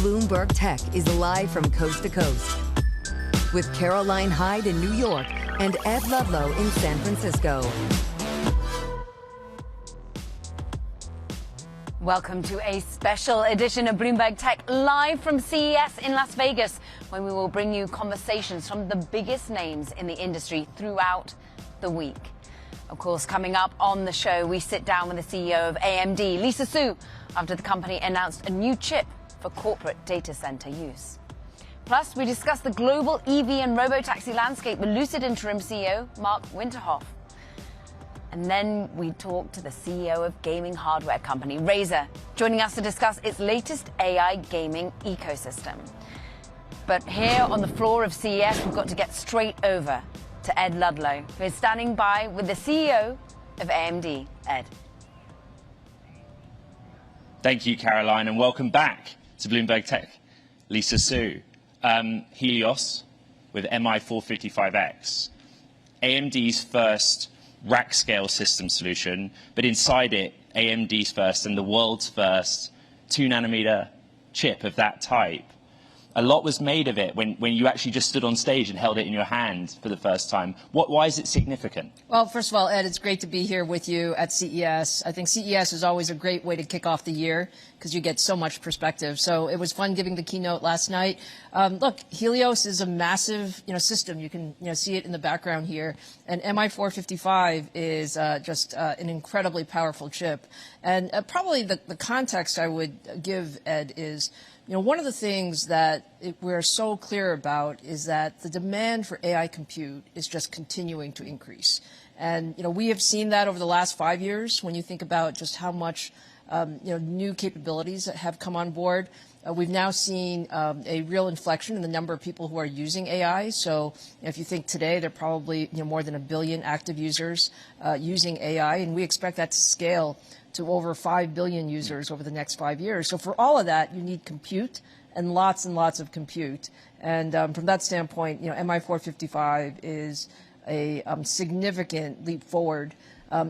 Bloomberg Tech is live from coast to coast with Caroline Hyde in New York and Ed Ludlow in San Francisco. Welcome to a special edition of Bloomberg Tech live from CES in Las Vegas, when we will bring you conversations from the biggest names in the industry throughout the week. Of course, coming up on the show, we sit down with the CEO of AMD, Lisa Su, after the company announced a new chip for corporate data center use. Plus, we discuss the global EV and robo-taxi landscape with Lucid Interim CEO Marc Winterhoff. And then we talk to the CEO of gaming hardware company Razer, joining us to discuss its latest AI gaming ecosystem. But here on the floor of CES, we've got to get straight over to Ed Ludlow, who is standing by with the CEO of AMD. Ed. Thank you, Caroline, and welcome back to Bloomberg Tech. Lisa Su, Helios with MI455X, AMD's first rack-scale system solution, but inside it, AMD's first and the world's first 2-nanometer chip of that type. A lot was made of it when you actually just stood on stage and held it in your hand for the first time. Why is it significant? Well, first of all, Ed, it's great to be here with you at CES. I think CES is always a great way to kick off the year because you get so much perspective. So it was fun giving the keynote last night. Look, Helios is a massive system. You can see it in the background here. And MI455 is just an incredibly powerful chip. And probably the context I would give, Ed, is one of the things that we're so clear about is that the demand for AI compute is just continuing to increase. And, we have seen that over the last 5 years when you think about just how much, new capabilities that have come on board. We've now seen a real inflection in the number of people who are using AI. So if you think today, there are probably more than 1 billion active users using AI, and we expect that to scale to over 5 billion users over the next 5 years. So for all of that, you need compute and lots of compute. And from that standpoint, MI455 is a significant leap forward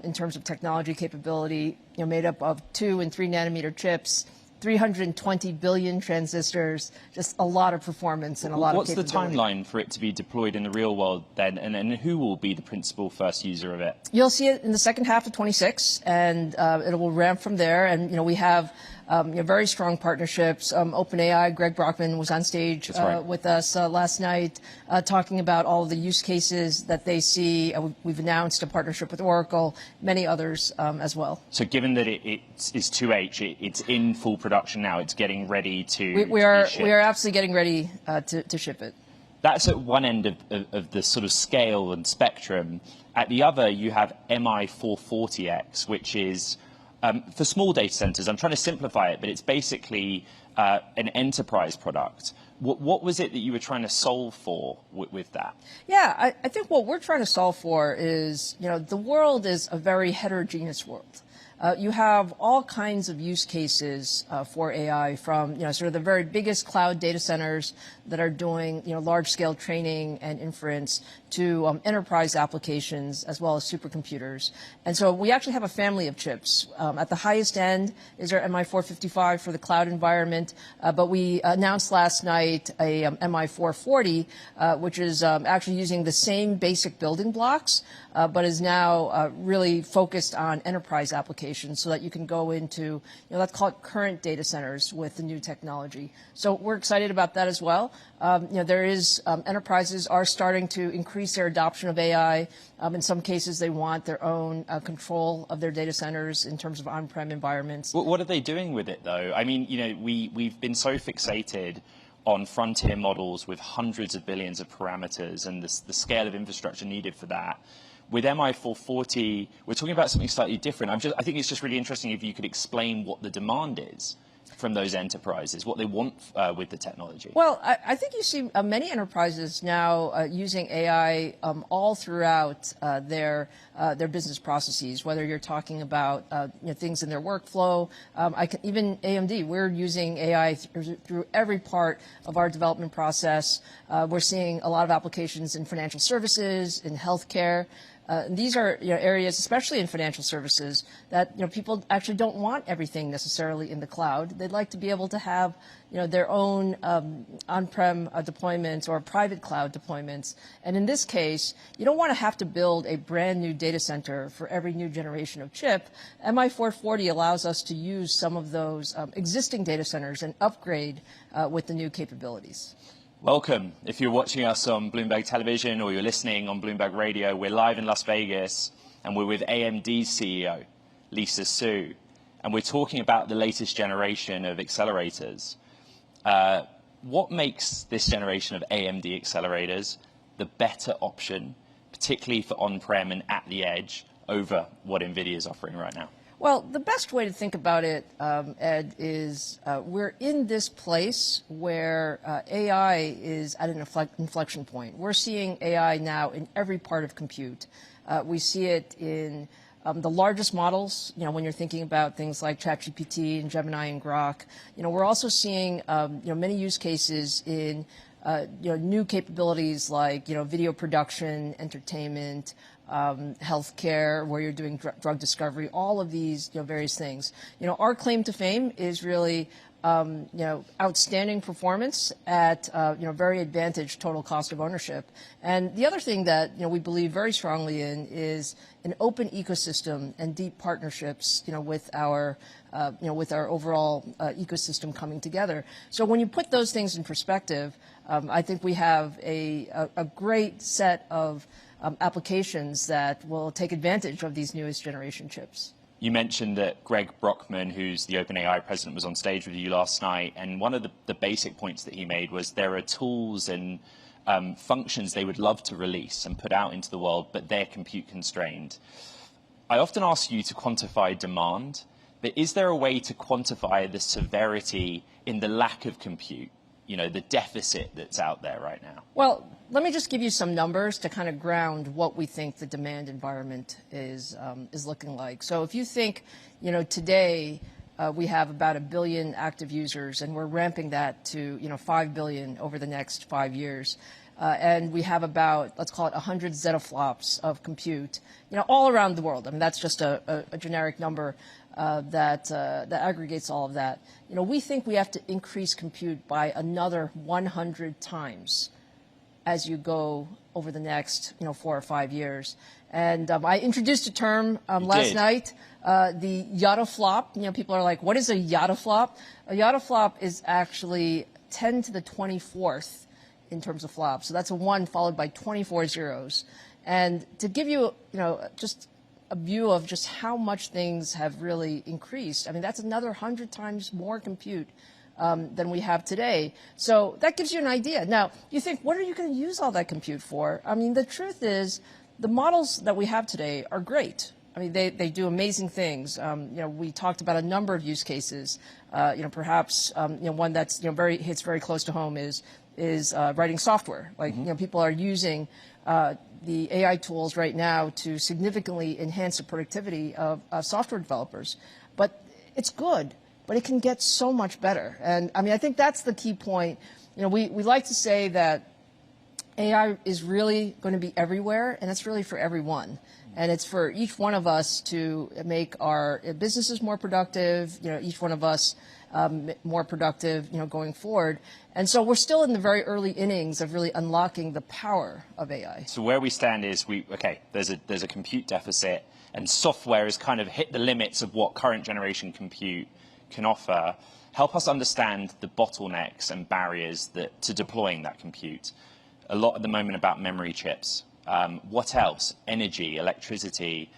in terms of technology capability, made up of 2 and 3 nanometer chips, 320 billion transistors, just a lot of performance and a lot of capability. What's the timeline for it to be deployed in the real world then, and who will be the principal first user of it? You'll see it in the second half of 26, and it will ramp from there. And, we have very strong partnerships. OpenAI, Greg Brockman was on stage with us last night talking about all of the use cases that they see. We've announced a partnership with Oracle, many others as well. So given that it is 2H, it's in full production now, it's getting ready to We are absolutely getting ready to ship it. That's at one end of the sort of scale and spectrum. At the other, you have MI440X, which is for small data centers. I'm trying to simplify it, but it's basically an enterprise product. What was it that you were trying to solve for with that? Yeah, I think what we're trying to solve for is, the world is a very heterogeneous world. You have all kinds of use cases for AI, from sort of the very biggest cloud data centers that are doing large-scale training and inference to enterprise applications as well as supercomputers. And so we actually have a family of chips. At the highest end is our MI455 for the cloud environment, but we announced last night a MI440, which is actually using the same basic building blocks, but is now really focused on enterprise applications so that you can go into, let's call it current data centers with the new technology. So we're excited about that as well. There is enterprises are starting to increase their adoption of AI. In some cases, they want their own control of their data centers in terms of on-prem environments. What are they doing with it, though? I mean, we've been so fixated on frontier models with hundreds of billions of parameters and the scale of infrastructure needed for that. With MI440, we're talking about something slightly different. I think it's just really interesting if you could explain what the demand is from those enterprises, what they want with the technology. Well, I think you see many enterprises now using AI all throughout their business processes, whether you're talking about things in their workflow. Even AMD, we're using AI through every part of our development process. We're seeing a lot of applications in financial services, in healthcare. These are areas, especially in financial services, that people actually don't want everything necessarily in the cloud. They'd like to be able to have their own on-prem deployments or private cloud deployments. And in this case, you don't want to have to build a brand new data center for every new generation of chip. MI440 allows us to use some of those existing data centers and upgrade with the new capabilities. Welcome. If you're watching us on Bloomberg Television or you're listening on Bloomberg Radio, we're live in Las Vegas and we're with AMD's CEO, Lisa Su. And we're talking about the latest generation of accelerators. What makes this generation of AMD accelerators the better option, particularly for on-prem and at the edge, over what NVIDIA is offering right now? Well, the best way to think about it, Ed, is we're in this place where AI is at an inflection point. We're seeing AI now in every part of compute. We see it in the largest models, when you're thinking about things like ChatGPT and Gemini and Grok. We're also seeing, many use cases in, new capabilities like, video production, entertainment, healthcare, where you're doing drug discovery, all of these various things. Our claim to fame is really outstanding performance at very advantaged total cost of ownership. And the other thing that we believe very strongly in is an open ecosystem and deep partnerships with our overall ecosystem coming together. So when you put those things in perspective, I think we have a great set of applications that will take advantage of these newest generation chips. You mentioned that Greg Brockman, who's the OpenAI president, was on stage with you last night, and one of the basic points that he made was there are tools and functions they would love to release and put out into the world, but they're compute constrained. I often ask you to quantify demand, but is there a way to quantify the severity in the lack of compute, the deficit that's out there right now? Well, let me just give you some numbers to kind of ground what we think the demand environment is looking like. So if you think, today we have about 1 billion active users, and we're ramping that to 5 billion over the next 5 years. And we have about, let's call it 100 zettaflops of compute, all around the world. I mean, that's just a generic number that aggregates all of that. We think we have to increase compute by another 100 times as you go over the next 4 or 5 years. And I introduced a term last night, the yottaflop. People are like, what is a yottaflop? A yottaflop is actually 10 to the 24th in terms of flops. So that's a 1 followed by 24 zeros. And to give you, just a view of just how much things have really increased, I mean, that's another 100 times more compute than we have today. So that gives you an idea. Now, you think, what are you going to use all that compute for? I mean, the truth is, the models that we have today are great. I mean, they do amazing things. We talked about a number of use cases. Perhaps one that's hits very close to home is writing software. Like people are using the AI tools right now to significantly enhance the productivity of software developers. But it's good, but it can get so much better. And I mean, I think that's the key point. We like to say that AI is really going to be everywhere, and it's really for everyone. And it's for each one of us to make our businesses more productive, each one of us more productive, going forward. And so we're still in the very early innings of really unlocking the power of AI. So where we stand is, there's a compute deficit, and software has kind of hit the limits of what current generation compute can offer. Help us understand the bottlenecks and barriers to deploying that compute. A lot at the moment about memory chips. What else? Energy, electricity.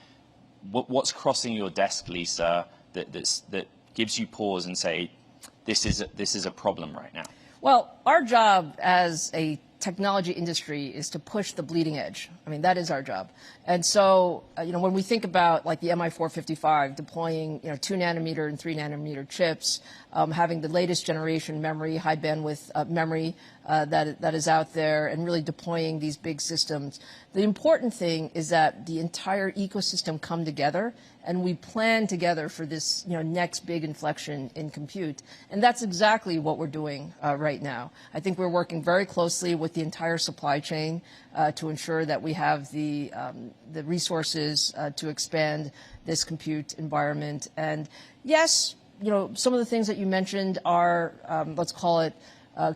What's crossing your desk, Lisa, that gives you pause and say, this is a problem right now? Well, our job as a technology industry is to push the bleeding edge. I mean, that is our job. And so, when we think about like the MI455 deploying, 2 nanometer and 3 nanometer chips, having the latest generation memory, high bandwidth memory that is out there, and really deploying these big systems, the important thing is that the entire ecosystem come together and we plan together for this next big inflection in compute. And that's exactly what we're doing right now. I think we're working very closely with the entire supply chain to ensure that we have the resources to expand this compute environment. And yes, some of the things that you mentioned are, let's call it,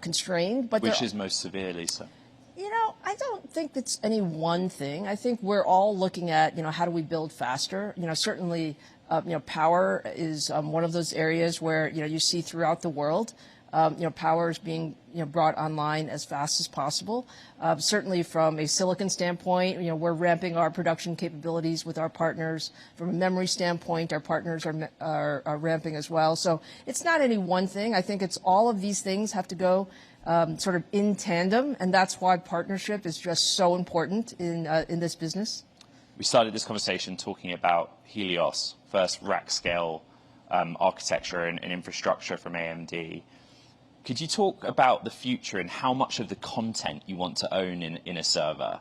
constrained. But which is most severe, Lisa? I don't think it's any one thing. I think we're all looking at, how do we build faster? Certainly, power is one of those areas where, you see throughout the world, power is being, brought online as fast as possible. Certainly from a silicon standpoint, we're ramping our production capabilities with our partners. From a memory standpoint, our partners are ramping as well. So it's not any one thing. I think it's all of these things have to go sort of in tandem, and that's why partnership is just so important in this business. We started this conversation talking about Helios, first rack scale architecture and infrastructure from AMD. Could you talk about the future and how much of the content you want to own in a server?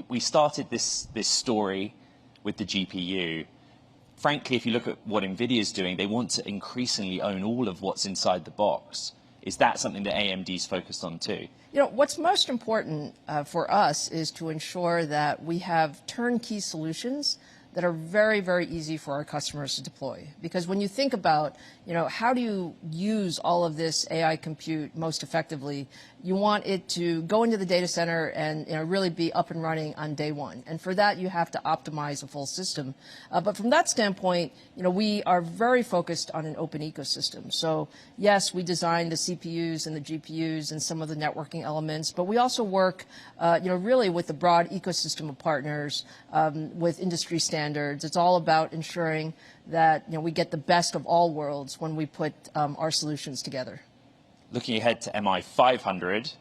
We started this story with the GPU. Frankly, if you look at what NVIDIA is doing, they want to increasingly own all of what's inside the box. Is that something that AMD is focused on too? What's most important for us is to ensure that we have turnkey solutions that are very, very easy for our customers to deploy. Because when you think about, how do you use all of this AI compute most effectively, you want it to go into the data center and really be up and running on day one. And for that, you have to optimize a full system. But from that standpoint, we are very focused on an open ecosystem. So yes, we design the CPUs and the GPUs and some of the networking elements, but we also work, really with the broad ecosystem of partners, with industry standards. It's all about ensuring that we get the best of all worlds when we put our solutions together. Looking ahead to MI500,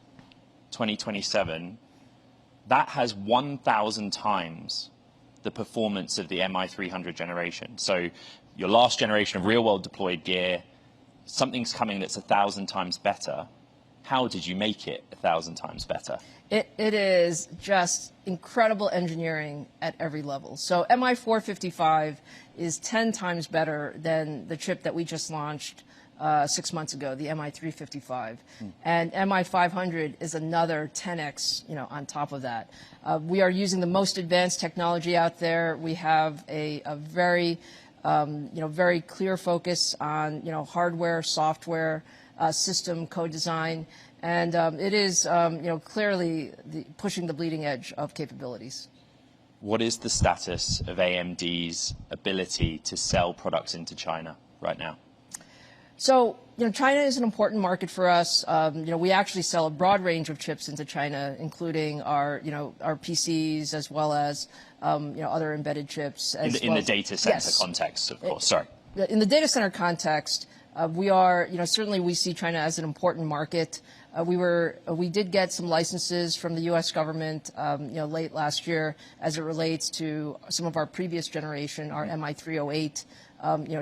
2027, that has 1,000 times the performance of the MI300 generation. So your last generation of real-world deployed gear, something's coming that's 1,000 times better. How did you make it 1,000 times better? It is just incredible engineering at every level. So MI455 is 10 times better than the chip that we just launched 6 months ago, the MI355. And MI500 is another 10x, on top of that. We are using the most advanced technology out there. We have a very, very clear focus on, hardware, software, system co-design. And it is, clearly pushing the bleeding edge of capabilities. What is the status of AMD's ability to sell products into China right now? So, China is an important market for us. We actually sell a broad range of chips into China, including our PCs as well as, other embedded chips. In the data center context, of course. Sorry. In the data center context, we are, certainly we see China as an important market. We did get some licenses from the U.S. government, late last year as it relates to some of our previous generation, our MI308,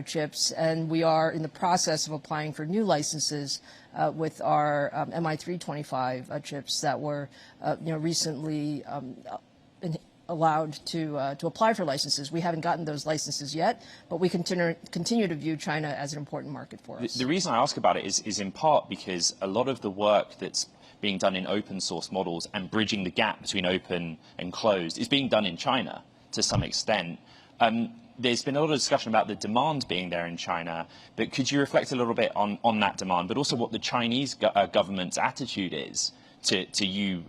chips, and we are in the process of applying for new licenses with our MI325 chips that were, recently allowed to apply for licenses. We haven't gotten those licenses yet, but we continue to view China as an important market for us. The reason I ask about it is in part because a lot of the work that's being done in open source models and bridging the gap between open and closed is being done in China to some extent. There's been a lot of discussion about the demand being there in China, but could you reflect a little bit on that demand, but also what the Chinese government's attitude is to you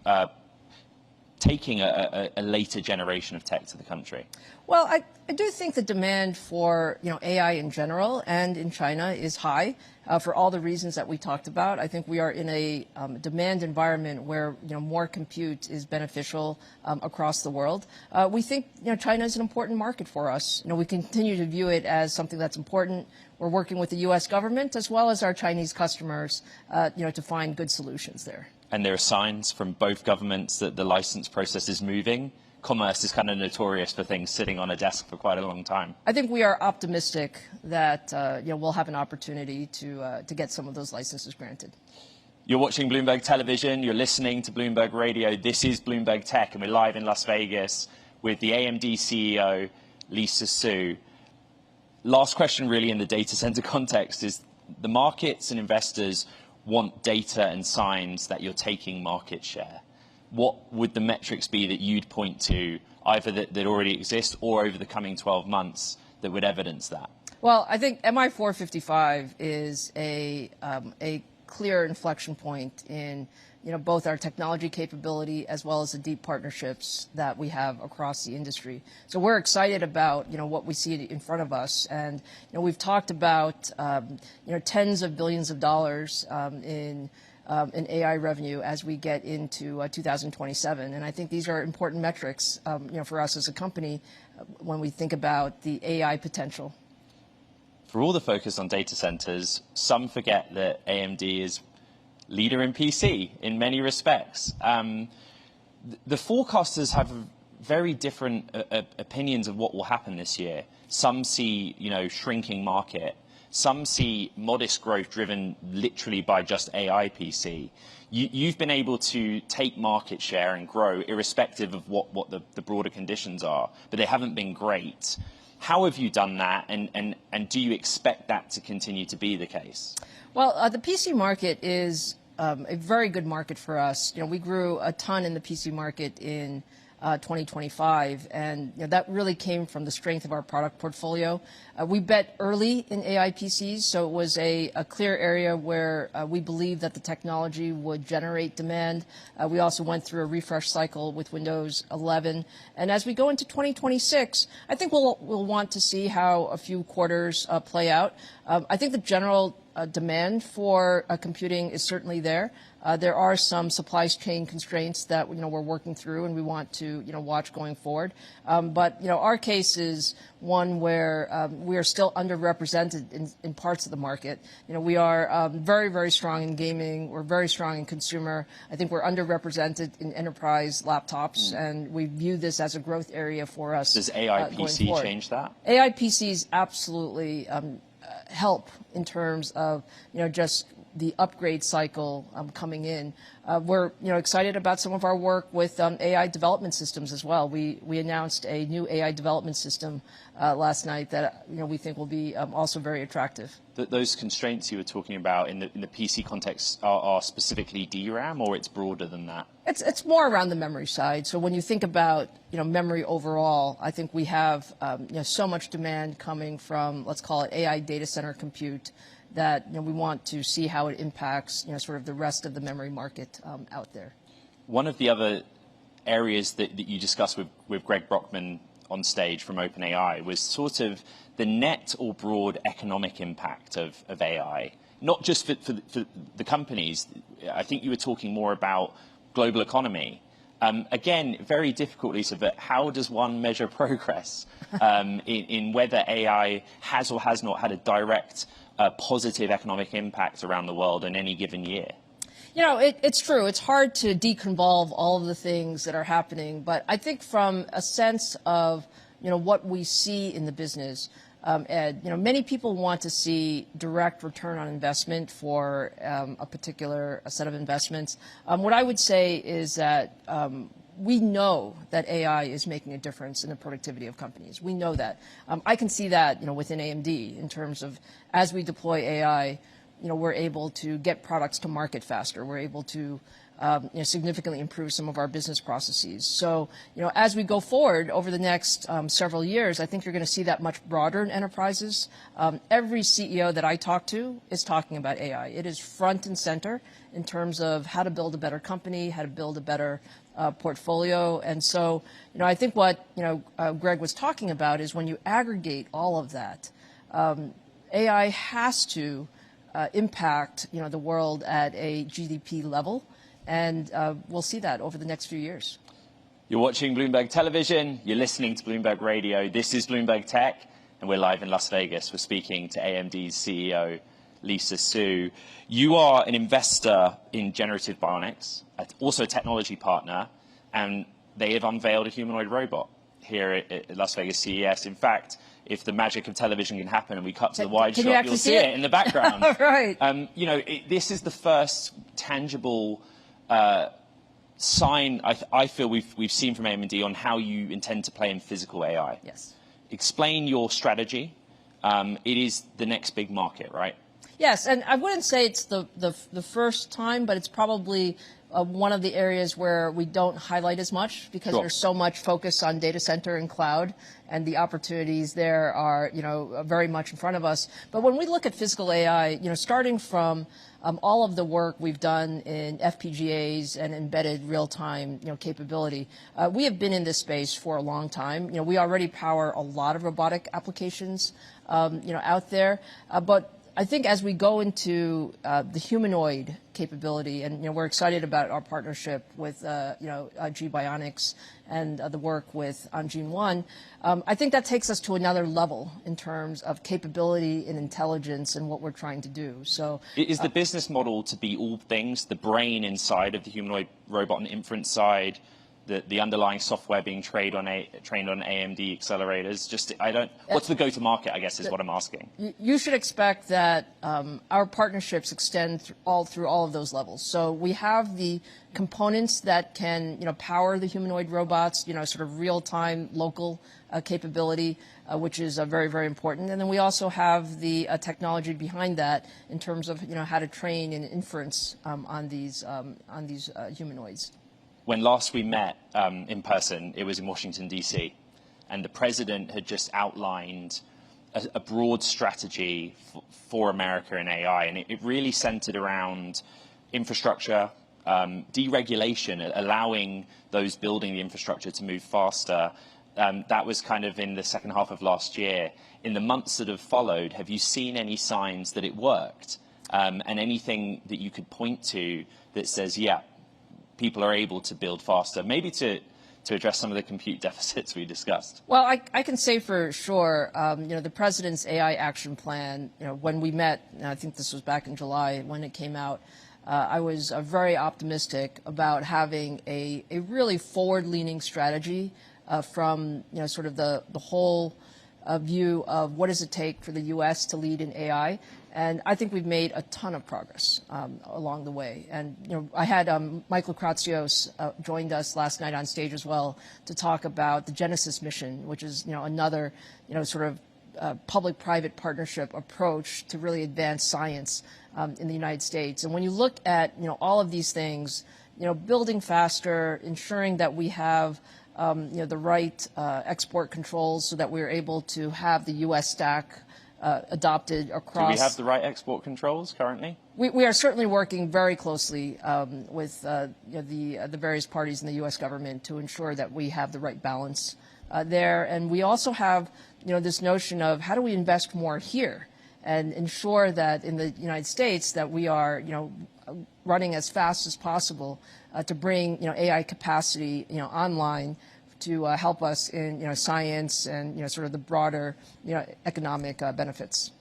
taking a later generation of tech to the country? Well, I do think the demand for AI in general and in China is high for all the reasons that we talked about. I think we are in a demand environment where more compute is beneficial across the world. We think China is an important market for us. We continue to view it as something that's important. We're working with the U.S. government as well as our Chinese customers, to find good solutions there. And there are signs from both governments that the license process is moving. Commerce is kind of notorious for things sitting on a desk for quite a long time. I think we are optimistic that we'll have an opportunity to get some of those licenses granted. You're watching Bloomberg Television. You're listening to Bloomberg Radio. This is Bloomberg Tech, and we're live in Las Vegas with the AMD CEO, Lisa Su. Last question really in the data center context is the markets and investors want data and signs that you're taking market share. What would the metrics be that you'd point to, either that already exist or over the coming 12 months, that would evidence that? Well, I think MI 455 is a clear inflection point in both our technology capability as well as the deep partnerships that we have across the industry. So we're excited about what we see in front of us, and we've talked about tens of billions of dollars in AI revenue as we get into 2027, and I think these are important metrics for us as a company when we think about the AI potential. For all the focus on data centers, some forget that AMD is leader in PC in many respects. The forecasters have very different opinions of what will happen this year. Some see, shrinking market. Some see modest growth driven literally by just AI PC. You've been able to take market share and grow irrespective of what the broader conditions are, but they haven't been great. How have you done that, and do you expect that to continue to be the case? Well, the PC market is a very good market for us. We grew a ton in the PC market in 2025, and that really came from the strength of our product portfolio. We bet early in AI PCs, so it was a clear area where we believed that the technology would generate demand. We also went through a refresh cycle with Windows 11, and as we go into 2026, I think we'll want to see how a few quarters play out. I think the general demand for computing is certainly there. There are some supply chain constraints that we're working through, and we want to watch going forward. But our case is one where we are still underrepresented in parts of the market. We are very, very strong in gaming. We're very strong in consumer. I think we're underrepresented in enterprise laptops, and we view this as a growth area for us. Does AI PC change that? AI PCs absolutely help in terms of just the upgrade cycle coming in. We're excited about some of our work with AI development systems as well. We announced a new AI development system last night that we think will be also very attractive. Those constraints you were talking about in the PC context are specifically DRAM, or it's broader than that? It's more around the memory side. So when you think about memory overall, I think we have so much demand coming from, let's call it AI data center compute, that we want to see how it impacts sort of the rest of the memory market out there. One of the other areas that you discussed with Greg Brockman on stage from OpenAI was sort of the net or broad economic impact of AI, not just for the companies. I think you were talking more about global economy. Again, very difficult, Lisa, but how does one measure progress in whether AI has or has not had a direct positive economic impact around the world in any given year? It's true. It's hard to deconvolve all of the things that are happening, but I think from a sense of what we see in the business, Ed, many people want to see direct return on investment for a particular set of investments. What I would say is that we know that AI is making a difference in the productivity of companies. We know that. I can see that within AMD in terms of as we deploy AI, we're able to get products to market faster. We're able to significantly improve some of our business processes. So, as we go forward over the next several years, I think you're going to see that much broader in enterprises. Every CEO that I talk to is talking about AI. It is front and center in terms of how to build a better company, how to build a better portfolio. And so, I think what Greg was talking about is when you aggregate all of that, AI has to impact the world at a GDP level. And we'll see that over the next few years. You're watching Bloomberg Television. You're listening to Bloomberg Radio. This is Bloomberg Tech, and we're live in Las Vegas. We're speaking to AMD's CEO, Lisa Su. You are an investor in Generative Bionics, also a technology partner, and they have unveiled a humanoid robot here at Las Vegas CES. In fact, if the magic of television can happen and we cut to the wide shot, you'll see it in the background. Right. This is the first tangible sign I feel we've seen from AMD on how you intend to play in physical AI. Yes. explain your strategy. It is the next big market, right? Yes, and I wouldn't say it's the first time, but it's probably one of the areas where we don't highlight as much because Sure. there's so much focus on data center and cloud, and the opportunities there are, very much in front of us. But when we look at physical AI, starting from all of the work we've done in FPGAs and embedded real-time, capability, we have been in this space for a long time. We already power a lot of robotic applications, out there, but I think as we go into the humanoid capability, and we're excited about our partnership with G Bionics and the work with on Gene 1, I think that takes us to another level in terms of capability and intelligence and what we're trying to do. So, is the business model to be all things, the brain inside of the humanoid robot and inference side, the underlying software being trained on AMD accelerators? What's the go-to-market, I guess, is what I'm asking. You should expect that our partnerships extend through all of those levels. So we have the components that can, power the humanoid robots, sort of real-time local capability, which is very, very important. And then we also have the technology behind that in terms of, how to train and inference on these humanoids. When last we met in person, it was in Washington, D.C., and the president had just outlined a broad strategy for America in AI, and it really centered around infrastructure, deregulation, allowing those building the infrastructure to move faster. That was kind of in the second half of last year. In the months that have followed, have you seen any signs that it worked? And anything that you could point to that says, yeah, people are able to build faster, maybe to address some of the compute deficits we discussed? Well, I can say for sure, the president's AI action plan, when we met, and I think this was back in July when it came out, I was very optimistic about having a really forward-leaning strategy from, sort of the whole view of what does it take for the U.S. to lead in AI. And I think we've made a ton of progress along the way. And, I had Michael Kratsios joined us last night on stage as well to talk about the Genesis mission, which is, another, sort of public-private partnership approach to really advance science in the United States. And when you look at, all of these things, building faster, ensuring that we have the right export controls so that we're able to have the U.S. stack adopted across. Do we have the right export controls currently? We are certainly working very closely with the various parties in the U.S. government to ensure that we have the right balance there. And we also have, this notion of how do we invest more here and ensure that in the United States that we are, running as fast as possible to bring, AI capacity, online to help us in science and sort of the broader economic benefits.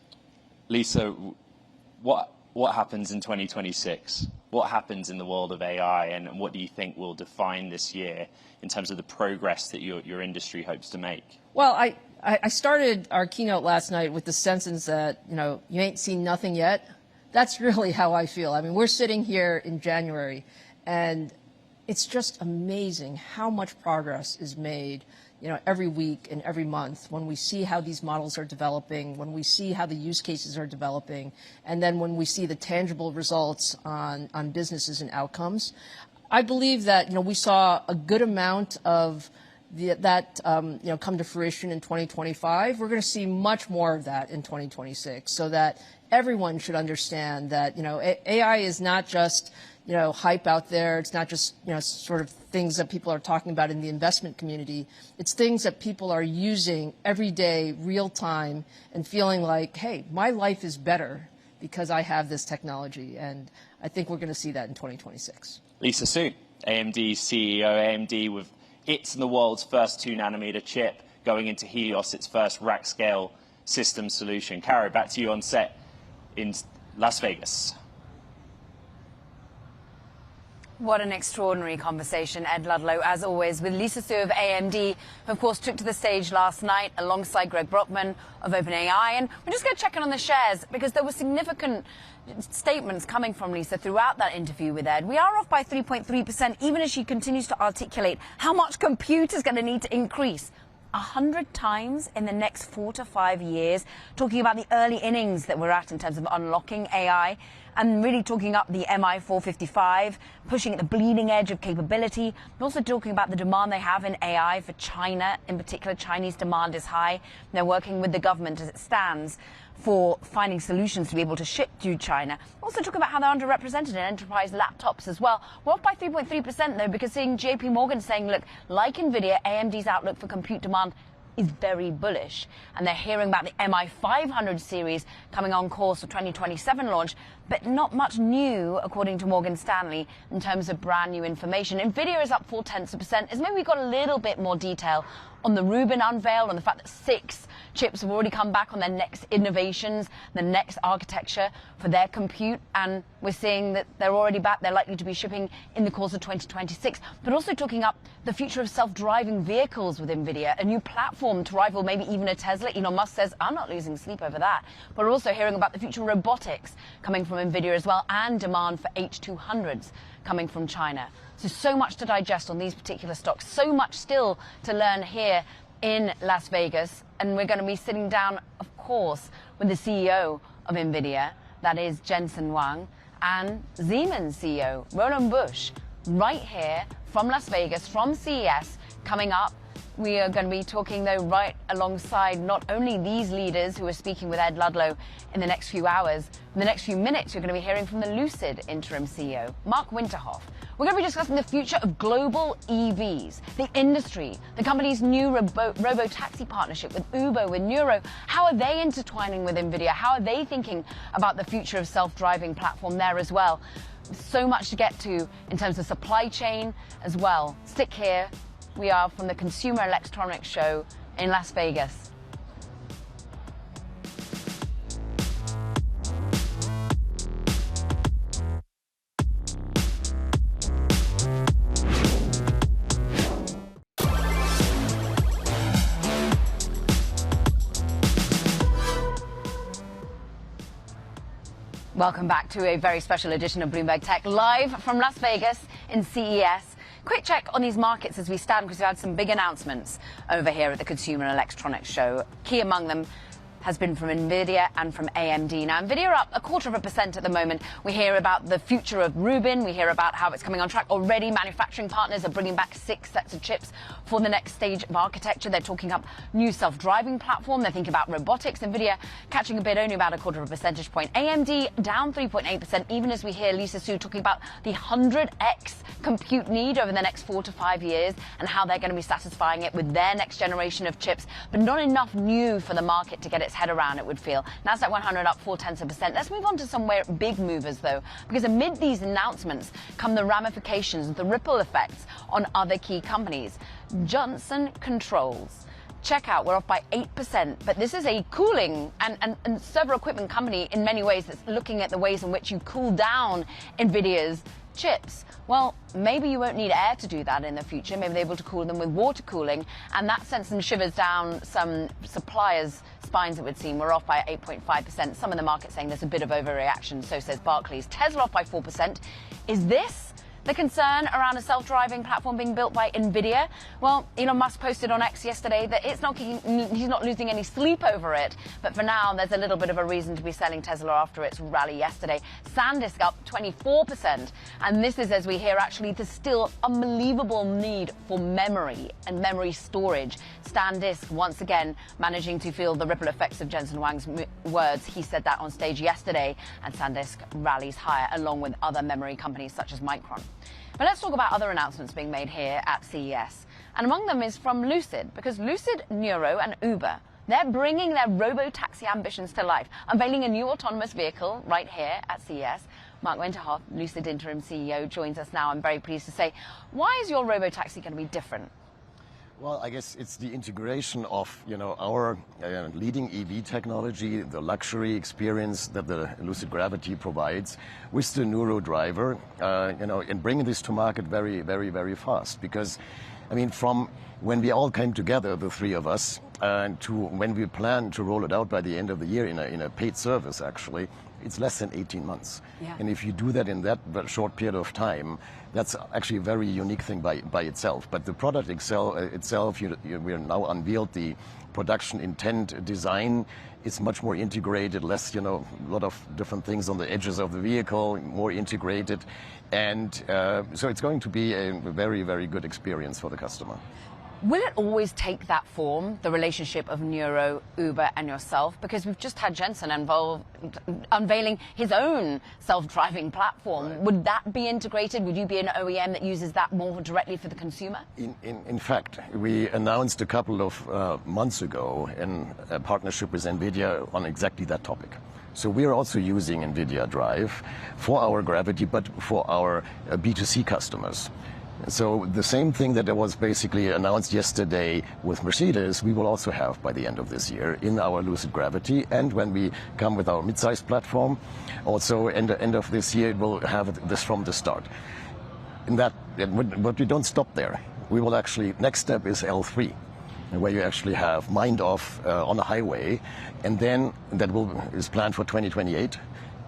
Lisa, what happens in 2026? What happens in the world of AI, and what do you think will define this year in terms of the progress that your industry hopes to make? Well, I started our keynote last night with the sentence that you ain't seen nothing yet. That's really how I feel. I mean, we're sitting here in January, and it's just amazing how much progress is made, every week and every month when we see how these models are developing, when we see how the use cases are developing, and then when we see the tangible results on businesses and outcomes. I believe that, we saw a good amount of that come to fruition in 2025. We're going to see much more of that in 2026, so that everyone should understand that, AI is not just hype out there. It's not just, sort of things that people are talking about in the investment community. It's things that people are using every day, real time, and feeling like, hey, my life is better because I have this technology. And I think we're going to see that in 2026. Lisa Su, AMD CEO, AMD with its and the world's first 2-nanometer chip going into Helios, its first rack scale system solution. Caro, back to you on set in Las Vegas. What an extraordinary conversation, Ed Ludlow, as always, with Lisa Su of AMD, who, of course, took to the stage last night alongside Greg Brockman of OpenAI. And we're just going to check in on the shares because there were significant statements coming from Lisa throughout that interview with Ed. We are off by 3.3%, even as she continues to articulate how much compute is going to need to increase 100 times in the next 4 to 5 years, talking about the early innings that we're at in terms of unlocking AI, and really talking up the MI455, pushing at the bleeding edge of capability, and also talking about the demand they have in AI for China. In particular, Chinese demand is high. They're working with the government as it stands for finding solutions to be able to ship to China. Also talking about how they're underrepresented in enterprise laptops as well. We're off by 3.3% though, because seeing JP Morgan saying, look, like Nvidia, AMD's outlook for compute demand is very bullish, and they're hearing about the MI500 series coming on course for 2027 launch, but not much new, according to Morgan Stanley, in terms of brand new information. Nvidia is up 0.4%, as maybe we got a little bit more detail on the Rubin unveil, on the fact that 6 chips have already come back on their next innovations, the next architecture for their compute, and we're seeing that they're already back. They're likely to be shipping in the course of 2026, but also talking up the future of self-driving vehicles with Nvidia, a new platform to rival maybe even a Tesla. Elon Musk says, I'm not losing sleep over that. But we're also hearing about the future of robotics coming from Nvidia as well, and demand for H200s coming from China. So much to digest on these particular stocks, so much still to learn here in Las Vegas. And we're going to be sitting down, of course, with the CEO of Nvidia, that is Jensen Huang, and Siemens CEO Roland Busch, right here from Las Vegas, from CES, coming up. We are going to be talking, though, right alongside not only these leaders who are speaking with Ed Ludlow in the next few hours. In the next few minutes, you're going to be hearing from the Lucid Interim CEO, Marc Winterhoff. We're going to be discussing the future of global EVs, the industry, the company's new robo-taxi partnership with Uber, with Neuro. How are they intertwining with NVIDIA? How are they thinking about the future of self-driving platform there as well? So much to get to in terms of supply chain as well. Stick here. We are from the Consumer Electronics Show in Las Vegas. Welcome back to a very special edition of Bloomberg Tech, live from Las Vegas in CES. Quick check on these markets as we stand, because we've had some big announcements over here at the Consumer Electronics Show. Key among them has been from NVIDIA and from AMD. Now, NVIDIA are up 0.25% at the moment. We hear about the future of Rubin. We hear about how it's coming on track. Already, manufacturing partners are bringing back 6 sets of chips for the next stage of architecture. They're talking up new self-driving platform. They're thinking about robotics. NVIDIA catching a bit, only about 0.25 percentage point. AMD down 3.8%, even as we hear Lisa Su talking about the 100x compute need over the next 4 to 5 years, and how they're going to be satisfying it with their next generation of chips, but not enough new for the market to get its head around, it would feel. Nasdaq 100 up 0.4%. Let's move on to some big movers, though, because amid these announcements come the ramifications, the ripple effects on other key companies. Johnson Controls. Check out, we're off by 8%, but this is a cooling and server equipment company in many ways that's looking at the ways in which you cool down NVIDIA's chips. Well, maybe you won't need air to do that in the future. Maybe they're able to cool them with water cooling, and that sends some shivers down some suppliers' spines, it would seem. We're off by 8.5%. Some of the market saying there's a bit of overreaction, so says Barclays. Tesla off by 4%. Is this the concern around a self-driving platform being built by NVIDIA? Well, Elon Musk posted on X yesterday that he's not losing any sleep over it. But for now, there's a little bit of a reason to be selling Tesla after its rally yesterday. SanDisk up 24%. And this is, as we hear, actually, there's still unbelievable need for memory and memory storage. SanDisk, once again, managing to feel the ripple effects of Jensen Huang's words. He said that on stage yesterday, and SanDisk rallies higher, along with other memory companies such as Micron. But let's talk about other announcements being made here at CES. And among them is from Lucid, because Lucid, Neuro, and Uber, they're bringing their robo-taxi ambitions to life, unveiling a new autonomous vehicle right here at CES. Marc Winterhoff, Lucid Interim CEO, joins us now. I'm very pleased to say, why is your robo-taxi going to be different? Well, I guess it's the integration of, our leading EV technology, the luxury experience that the Lucid Gravity provides, with the Neuro driver, and bringing this to market very, very, very fast. Because I mean, from when we all came together, the three of us, to when we plan to roll it out by the end of the year in a paid service, actually, it's less than 18 months. Yeah. And if you do that in that short period of time, that's actually a very unique thing by itself. But the product itself, we are now unveiled the production intent design. It's much more integrated, less, a lot of different things on the edges of the vehicle, more integrated. And so it's going to be a very, very good experience for the customer. Will it always take that form, the relationship of Neuro, Uber and yourself? Because we've just had Jensen unveiling his own self-driving platform. Right. Would that be integrated? Would you be an OEM that uses that more directly for the consumer? In fact, we announced a couple of months ago a partnership with NVIDIA on exactly that topic. So we are also using NVIDIA Drive for our Gravity, but for our B2C customers. So the same thing that was basically announced yesterday with Mercedes, we will also have by the end of this year in our Lucid Gravity. And when we come with our mid-size platform, also end of this year, it will have this from the start. But we don't stop there. We will actually, next step is L3, where you actually have mind off on the highway, and then that is planned for 2028.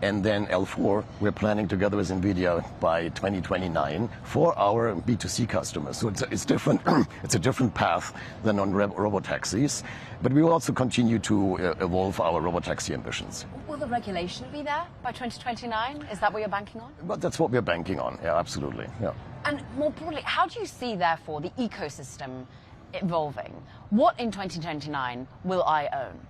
And then L4, we're planning together with NVIDIA by 2029 for our B2C customers. So it's different. It's a different path than on robotaxis. But we will also continue to evolve our robotaxi ambitions. Will the regulation be there by 2029? Is that what you're banking on? But that's what we're banking on. Yeah, absolutely. Yeah. And more broadly, how do you see, therefore, the ecosystem evolving? What in 2029 will I own?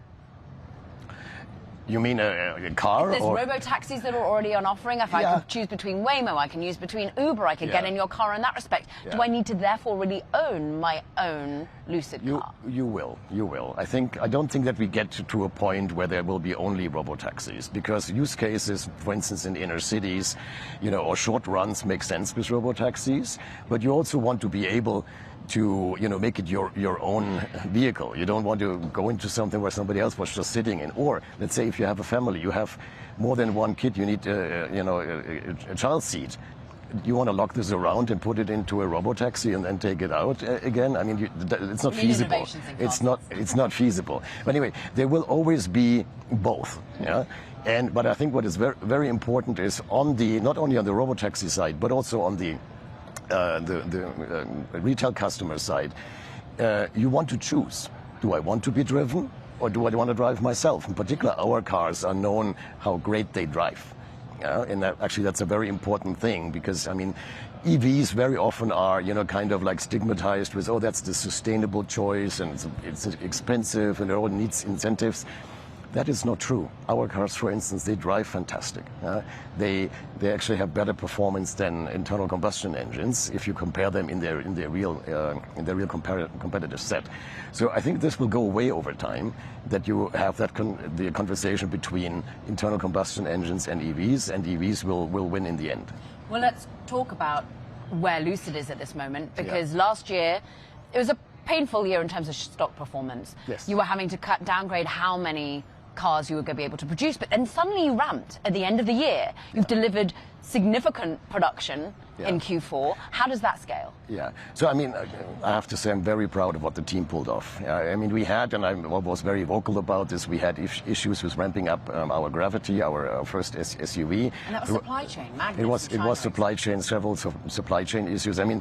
You mean a car? There's robo-taxis that are already on offering. If I could choose between Waymo, I can use between Uber, I could get in your car in that respect. Yeah. Do I need to therefore really own my own Lucid car? You will. I don't think that we get to a point where there will be only robo-taxis, because use cases, for instance, in inner cities, or short runs make sense with robo-taxis, but you also want to be able to make it your own vehicle. You don't want to go into something where somebody else was just sitting in. Or let's say if you have a family, you have more than one kid, you need a child seat. You want to lock this around and put it into a robotaxi and then take it out again? I mean, it's not feasible. It's not feasible. But anyway, there will always be both. Yeah. But I think what is very, very important is not only on the robotaxi side, but also on the retail customer side, you want to choose. Do I want to be driven, or do I want to drive myself? In particular, our cars are known how great they drive. And actually that's a very important thing, because I mean, EVs very often are kind of like stigmatized with, oh, that's the sustainable choice and it's expensive and it all needs incentives. That is not true. Our cars, for instance, they drive fantastic. They actually have better performance than internal combustion engines if you compare them in their real competitive set. So I think this will go away over time, that you have the conversation between internal combustion engines and EVs will win in the end. Well, let's talk about where Lucid is at this moment, because last year it was a painful year in terms of stock performance. Yes. You were having to downgrade how many cars you were going to be able to produce, but then suddenly you ramped at the end of the year. You've delivered significant production in Q4. How does that scale? Yeah. So, I mean, I have to say I'm very proud of what the team pulled off. I mean, we had, and I was very vocal about this, we had issues with ramping up our Gravity, our first SUV. And that was supply chain, It was supply chain, several supply chain issues. I mean,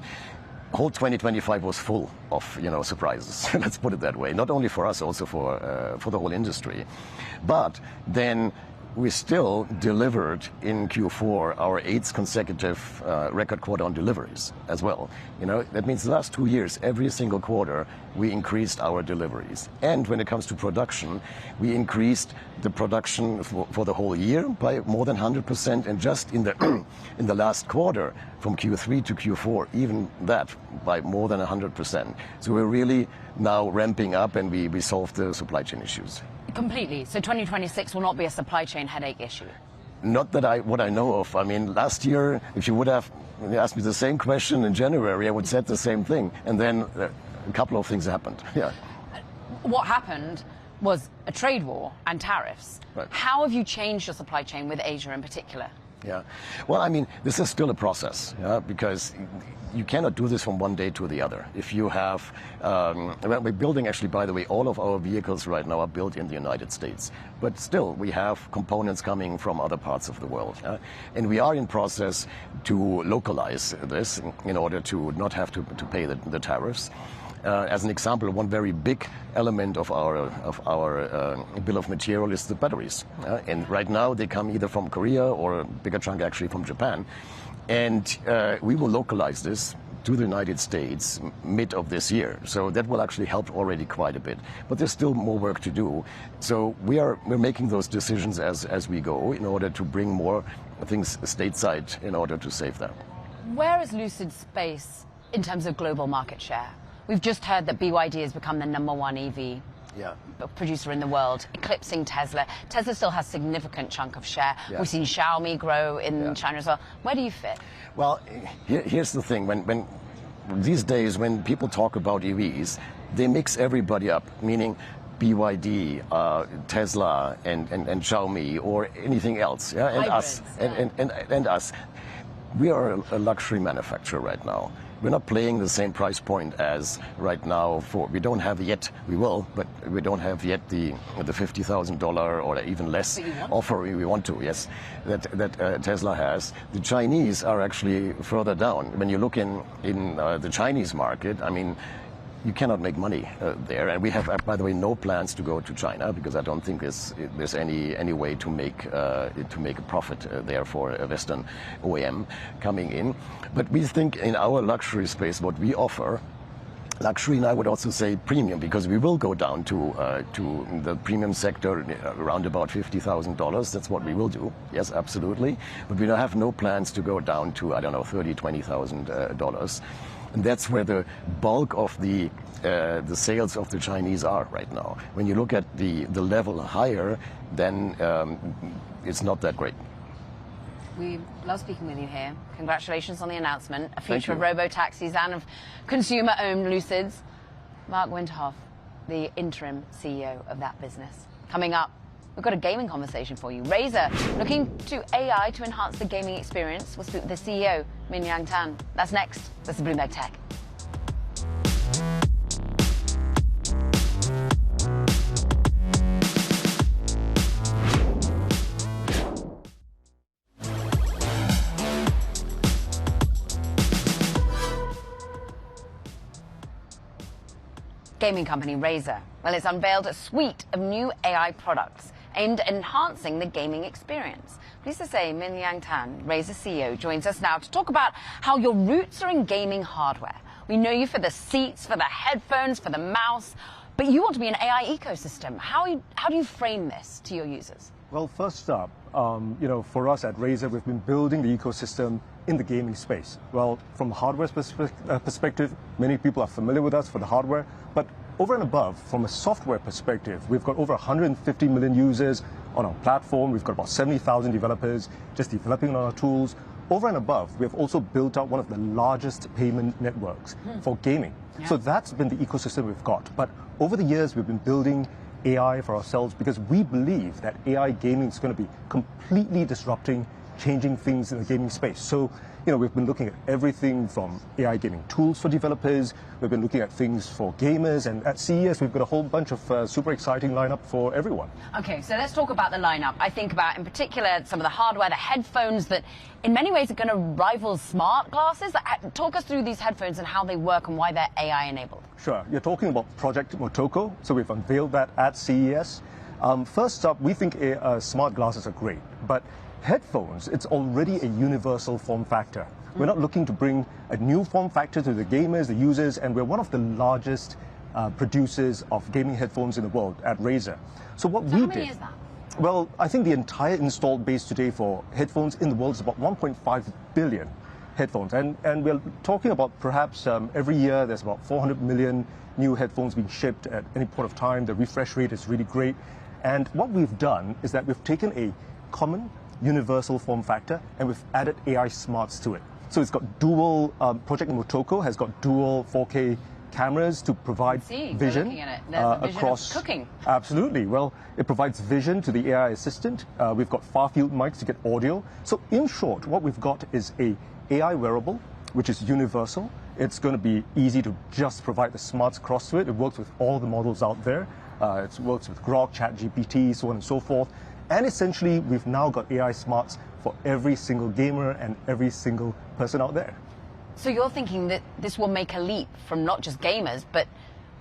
whole 2025 was full of surprises. Let's put it that way. Not only for us, also for the whole industry. But then we still delivered in Q4 our 8th consecutive record quarter on deliveries as well. That means the last 2 years, every single quarter, we increased our deliveries. And when it comes to production, we increased the production for the whole year by more than 100%, and just in the last quarter, from Q3 to Q4, even that by more than 100%. So we're really now ramping up, and we solved the supply chain issues. Completely. So 2026 will not be a supply chain headache issue? Not that what I know of. I mean, last year, if you would have asked me the same question in January, I would have said the same thing. And then a couple of things happened. Yeah. What happened was a trade war and tariffs. Right. How have you changed your supply chain with Asia in particular? Yeah. Well, I mean, this is still a process, because you cannot do this from one day to the other. If you have, we're building, actually, by the way, all of our vehicles right now are built in the United States. But still, we have components coming from other parts of the world. And we are in process to localize this in order to not have to pay the tariffs. As an example, one very big element of our bill of material is the batteries. And right now they come either from Korea or a bigger chunk actually from Japan. And we will localize this to the United States mid of this year. So that will actually help already quite a bit. But there's still more work to do. So we're making those decisions as we go in order to bring more things stateside in order to save them. Where is Lucid's space in terms of global market share? We've just heard that BYD has become the #1 EV producer in the world, eclipsing Tesla. Tesla still has a significant chunk of share. Yeah. We've seen Xiaomi grow in China as well. Where do you fit? Well, here's the thing. When these days, when people talk about EVs, they mix everybody up, meaning BYD, Tesla, and Xiaomi, or anything else, and Hybrids, us, and us. We are a luxury manufacturer right now. We're not playing the same price point as right now. We don't have yet, we will, but we don't have yet the $50,000 or even less offer we want to, yes, that Tesla has. The Chinese are actually further down. When you look in the Chinese market, I mean, you cannot make money there. And we have, by the way, no plans to go to China, because I don't think there's any way to make a profit there for a Western OEM coming in. But we think in our luxury space, what we offer, luxury, and I would also say premium, because we will go down to the premium sector around about $50,000. That's what we will do. Yes, absolutely. But we have no plans to go down to, I don't know, $30,000, $20,000. And that's where the bulk of the sales of the Chinese are right now. When you look at the level higher, then it's not that great. We love speaking with you here. Congratulations on the announcement. A future of you. robo-taxis and of consumer-owned Lucids. Marc Winterhoff, the interim CEO of that business. Coming up, we've got a gaming conversation for you. Razer looking to AI to enhance the gaming experience. We'll speak with the CEO, Min-Liang. That's next. That's the Bloomberg Tech. Gaming company Razer, well, it's unveiled a suite of new AI products aimed at enhancing the gaming experience. Pleased to say Min-Liang, Razer CEO, joins us now to talk about how your roots are in gaming hardware. We know you for the seats, for the headphones, for the mouse, but you want to be an AI ecosystem. How do you frame this to your users? Well, first up, for us at Razer, we've been building the ecosystem in the gaming space. Well, from a hardware perspective, many people are familiar with us for the hardware, but over and above, from a software perspective, we've got over 150 million users on our platform. We've got about 70,000 developers just developing on our tools. Over and above, we have also built out one of the largest payment networks for gaming. Yeah. So that's been the ecosystem we've got. But over the years, we've been building AI for ourselves because we believe that AI gaming is going to be completely disrupting, changing things in the gaming space. So, we've been looking at everything from AI gaming tools for developers. We've been looking at things for gamers. And at CES, we've got a whole bunch of super exciting lineup for everyone. Okay, so let's talk about the lineup. I think about, in particular, some of the hardware, the headphones that in many ways are going to rival smart glasses. Talk us through these headphones and how they work and why they're AI enabled. Sure. You're talking about Project Motoko. So we've unveiled that at CES. First up, we think smart glasses are great. But headphones, it's already a universal form factor. We're not looking to bring a new form factor to the gamers, the users, and we're one of the largest producers of gaming headphones in the world at Razer. So what we did... How many is that? Well, I think the entire installed base today for headphones in the world is about 1.5 billion headphones. And we're talking about perhaps every year there's about 400 million new headphones being shipped at any point of time. The refresh rate is really great. And what we've done is that we've taken a common universal form factor and we've added AI smarts to it. So it's got dual, Project Motoko has got dual 4K cameras to provide vision looking at it. There's a vision across of cooking. Absolutely. Well, it provides vision to the AI assistant. We've got far-field mics to get audio. So in short, what we've got is a AI wearable, which is universal. It's going to be easy to just provide the smarts across to it. It works with all the models out there. It works with Grok, ChatGPT, so on and so forth. And essentially, we've now got AI smarts for every single gamer and every single person out there. So you're thinking that this will make a leap from not just gamers, but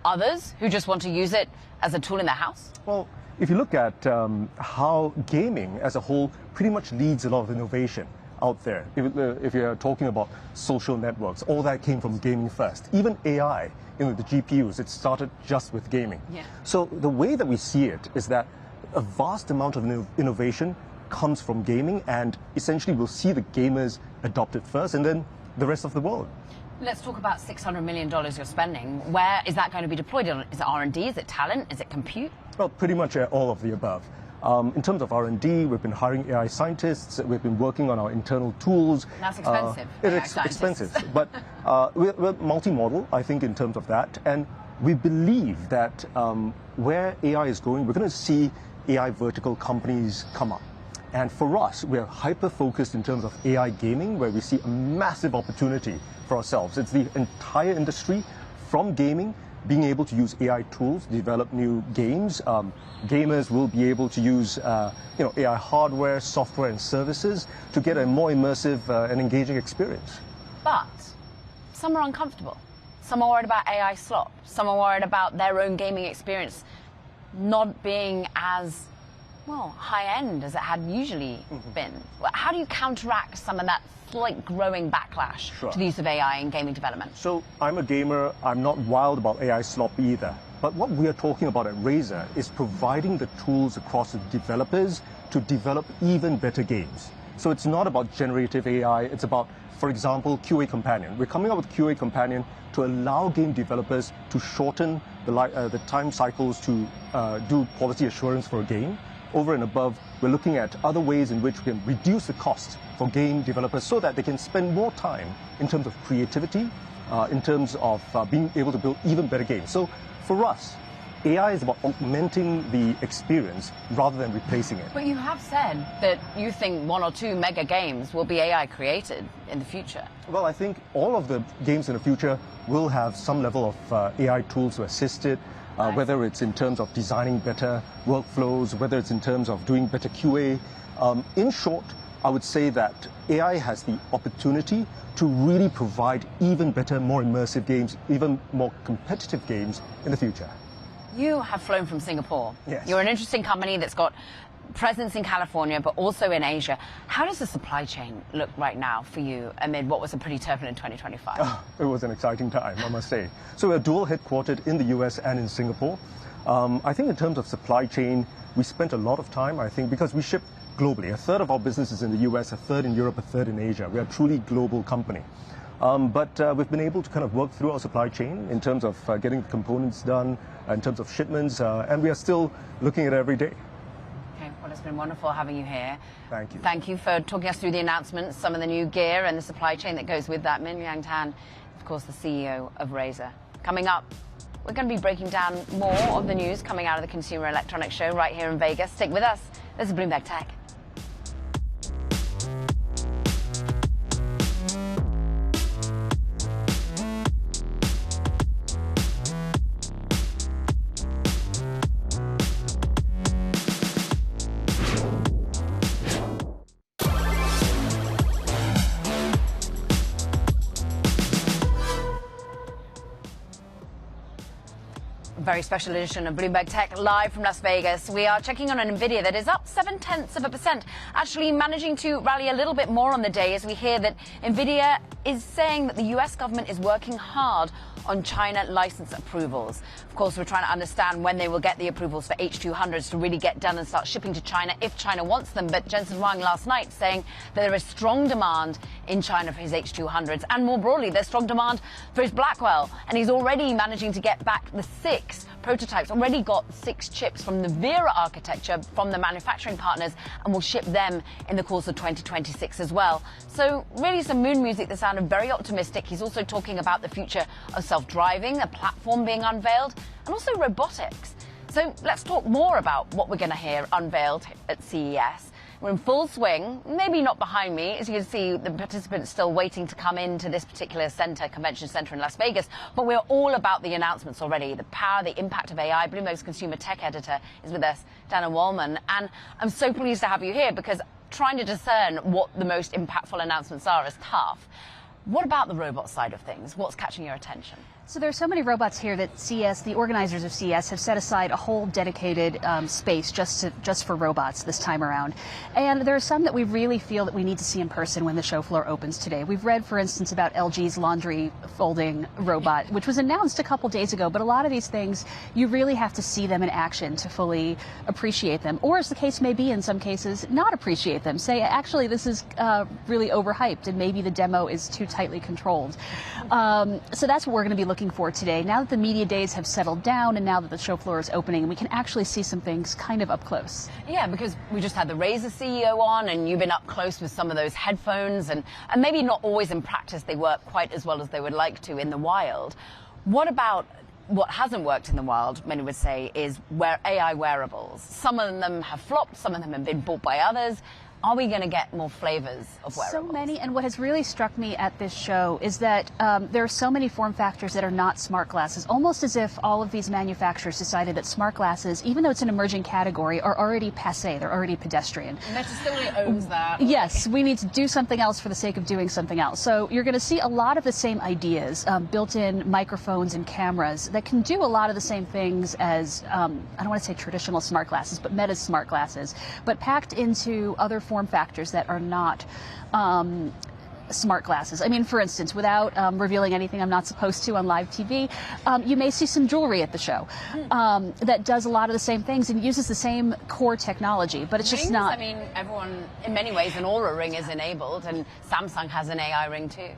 others who just want to use it as a tool in their house? Well, if you look at how gaming as a whole pretty much leads a lot of innovation out there. If you're talking about social networks, all that came from gaming first. Even AI, the GPUs, it started just with gaming. Yeah. So the way that we see it is that a vast amount of innovation comes from gaming, and essentially we'll see the gamers adopt it first, and then the rest of the world. Let's talk about $600 million you're spending. Where is that going to be deployed? Is it R&D? Is it talent? Is it compute? Well, pretty much all of the above. In terms of R&D, we've been hiring AI scientists. We've been working on our internal tools. That's expensive. It's expensive, but we're multi-model, I think, in terms of that. And we believe that where AI is going, we're going to see AI vertical companies come up. And for us, we're hyper-focused in terms of AI gaming, where we see a massive opportunity for ourselves. It's the entire industry, from gaming, being able to use AI tools to develop new games. Gamers will be able to use AI hardware, software, and services to get a more immersive and engaging experience. But some are uncomfortable. Some are worried about AI slop. Some are worried about their own gaming experience not being as, well, high-end as it had usually been. How do you counteract some of that slight growing backlash to the use of AI in gaming development? So I'm a gamer. I'm not wild about AI slop either. But what we are talking about at Razer is providing the tools across the developers to develop even better games. So it's not about generative AI. It's about, for example, QA Companion. We're coming up with QA Companion to allow game developers to shorten the time cycles to do quality assurance for a game. Over and above, we're looking at other ways in which we can reduce the cost for game developers so that they can spend more time in terms of creativity, in terms of being able to build even better games. So for us, AI is about augmenting the experience rather than replacing it. But you have said that you think 1 or 2 mega games will be AI created in the future. Well, I think all of the games in the future will have some level of AI tools to assist it. Whether it's in terms of designing better workflows, whether it's in terms of doing better QA. In short, I would say that AI has the opportunity to really provide even better, more immersive games, even more competitive games in the future. You have flown from Singapore. Yes. You're an interesting company that's got presence in California, but also in Asia. How does the supply chain look right now for you amid what was a pretty turbulent 2025? It was an exciting time, I must say. So we're dual headquartered in the US and in Singapore. I think in terms of supply chain, we spent a lot of time, I think, because we ship globally. A third of our business is in the US, a third in Europe, a third in Asia. We are a truly global company. But we've been able to kind of work through our supply chain in terms of getting the components done, in terms of shipments, and we are still looking at it every day. Okay, well, it's been wonderful having you here. Thank you. Thank you for talking us through the announcements, some of the new gear and the supply chain that goes with that. Min-Liang, of course, the CEO of Razer. Coming up, we're going to be breaking down more of the news coming out of the Consumer Electronics Show right here in Vegas. Stick with us. This is Bloomberg Tech. Very special edition of Bloomberg Tech live from Las Vegas. We are checking on an NVIDIA that is up 0.7%, actually managing to rally a little bit more on the day as we hear that NVIDIA is saying that the US government is working hard on China license approvals. Of course, we're trying to understand when they will get the approvals for H200s to really get done and start shipping to China if China wants them. But Jensen Huang last night saying that there is strong demand in China for his H200s, and more broadly, there's strong demand for his Blackwell, and he's already managing to get back the 6 prototypes already got 6 chips from the Vera architecture from the manufacturing partners, and will ship them in the course of 2026 as well. So really some moon music that sounded very optimistic. He's also talking about the future of self-driving, a platform being unveiled, and also robotics. So let's talk more about what we're going to hear unveiled at CES. We're in full swing, maybe not behind me. As you can see, the participants still waiting to come into this particular convention center in Las Vegas. But we're all about the announcements already, the power, the impact of AI. Bloomberg's consumer tech editor is with us, Dana Wallman. And I'm so pleased to have you here because trying to discern what the most impactful announcements are is tough. What about the robot side of things? What's catching your attention? So there are so many robots here that CES, the organizers of CES, have set aside a whole dedicated space just for robots this time around. And there are some that we really feel that we need to see in person when the show floor opens today. We've read, for instance, about LG's laundry folding robot, which was announced a couple days ago. But a lot of these things, you really have to see them in action to fully appreciate them. Or, as the case may be in some cases, not appreciate them. Say, actually, this is really overhyped and maybe the demo is too tightly controlled. So that's what we're going to be looking for today. Now that the media days have settled down and now that the show floor is opening, we can actually see some things kind of up close. Yeah, because we just had the Razer CEO on and you've been up close with some of those headphones and maybe not always in practice they work quite as well as they would like to in the wild. What about what hasn't worked in the wild, many would say, is AI wearables. Some of them have flopped, some of them have been bought by others. Are we going to get more flavors of wearables? So many, and what has really struck me at this show is that there are so many form factors that are not smart glasses, almost as if all of these manufacturers decided that smart glasses, even though it's an emerging category, are already passé, they're already pedestrian. Meta still owns that. Yes, we need to do something else for the sake of doing something else. So you're going to see a lot of the same ideas, built-in microphones and cameras that can do a lot of the same things as, I don't want to say traditional smart glasses, but Meta's smart glasses, but packed into other form factors that are not smart glasses. I mean, for instance, without revealing anything I'm not supposed to on live TV, you may see some jewelry at the show that does a lot of the same things and uses the same core technology, but it's just not. I mean, everyone, in many ways, an Aura ring is enabled, and Samsung has an AI ring too.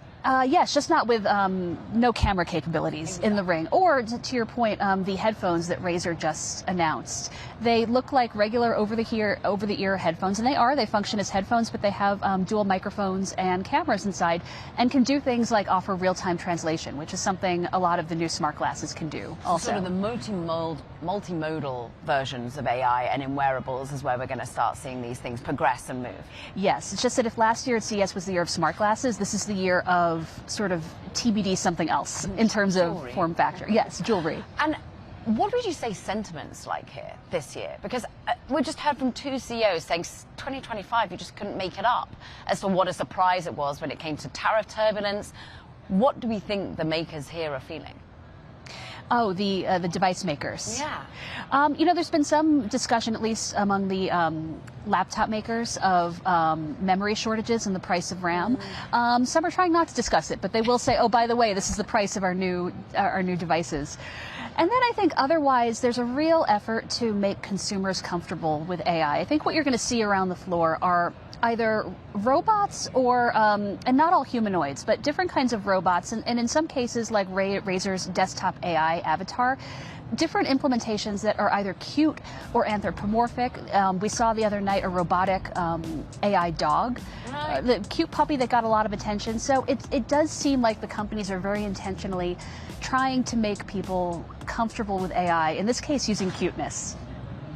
Yes, just not with no camera capabilities in the ring. Or, to your point, the headphones that Razer just announced. They look like regular over-the-ear headphones, and they function as headphones, but they have dual microphones and cameras inside, and can do things like offer real-time translation, which is something a lot of the new smart glasses can do also. Sort of the multimodal versions of AI and in wearables is where we're going to start seeing these things progress and move. Yes, it's just that if last year at CES was the year of smart glasses, this is the year of sort of TBD something else in terms of form factor. Yes, jewelry. And what would you say sentiment's like here this year? Because we just heard from 2 CEOs saying 2025, you just couldn't make it up as to what a surprise it was when it came to tariff turbulence. What do we think the makers here are feeling? Oh, the device makers. Yeah. You know, there's been some discussion, at least among the laptop makers, of memory shortages and the price of RAM. Some are trying not to discuss it, but they will say, oh, by the way, this is the price of our new devices. And then I think otherwise there's a real effort to make consumers comfortable with AI. I think what you're going to see around the floor are either robots or, and not all humanoids, but different kinds of robots, and in some cases like Razer's desktop AI avatar, different implementations that are either cute or anthropomorphic. We saw the other night a robotic AI dog, the cute puppy that got a lot of attention. So it does seem like the companies are very intentionally trying to make people comfortable with AI, in this case using cuteness.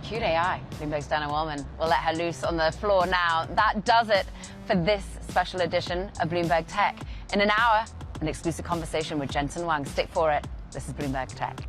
Cute AI. Bloomberg's Dana Wallman. We'll let her loose on the floor now. That does it for this special edition of Bloomberg Tech. In an hour, an exclusive conversation with Jensen Huang. Stick for it. This is Bloomberg Tech.